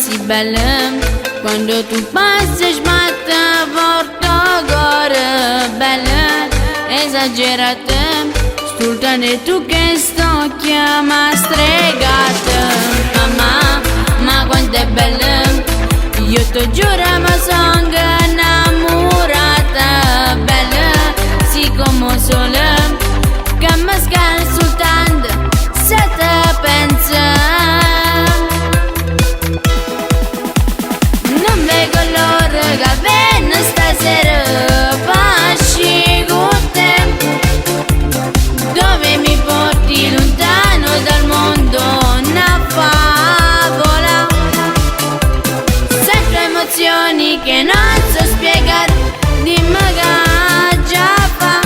si bella, quando tu passi smatta porta gore bella, esagerata, stultane tu che sto chiama stregata. Mamma, ma quanto è bella, io ti giuro ma sono innamorata, bella, sì come sole, che mi scala soltanto se te pensa. Non vedo l'ora che viene stasera, pasci con te, dove mi porti lontano dal mondo, una favola. Sento emozioni che non so spiegare, dimmi che già fa.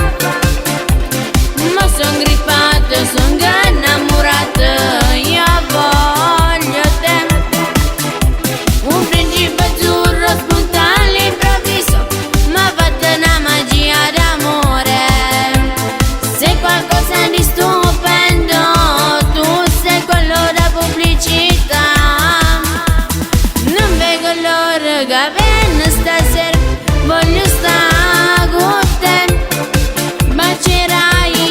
Ma son grippata, son innamorata, io voglio te. Un principe azzurro spunta all'improvviso, m'ha fatto una magia d'amore. Sei qualcosa di stupendo, tu sei quello da pubblicità. Non vedo l'ora che viene stasera, voglio stare con te. Bacerai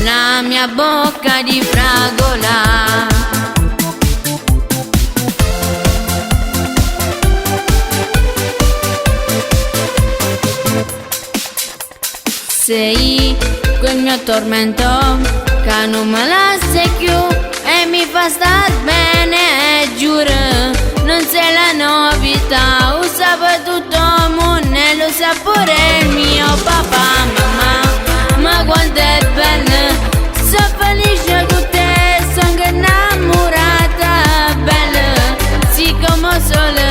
la mia bocca di fragola. Sei quel mio tormento che non me la sei più e mi fa star bene, giuro. Non sei la novità, lo sa tutto il mondo e lo sa pure il mio papà, mamma. Ma quanto è bella, sono felice con te, sono innamorata, bella, sì come sole,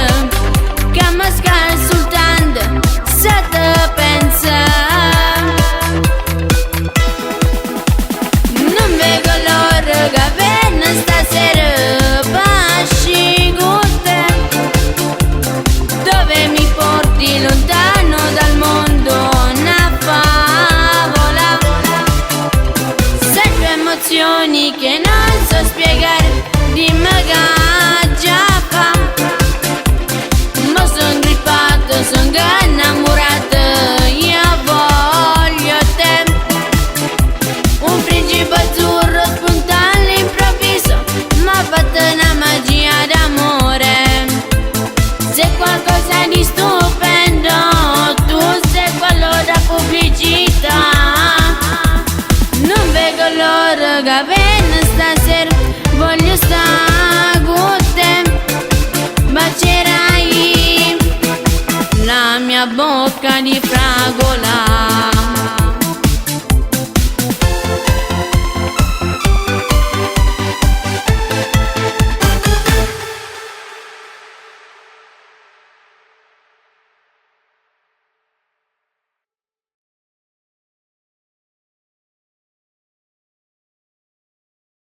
che mi scala soltanto se te pensa. Non vedo l'ora che viene stasera, pasci con te, dove mi porti lontano dal mondo, una favola. Sento emozioni che non so spiegare, dimmi che già fa. Ma son grippata, son innamorata, io voglio te. Un principe azzurro spunta all'improvviso, m'ha fatto una magia d'amore. Sei qualcosa di stupendo, tu sei quello da pubblicità. Non vedo l'ora che viene stasera, voglio stare con te. Bacerai la mia bocca di fragola.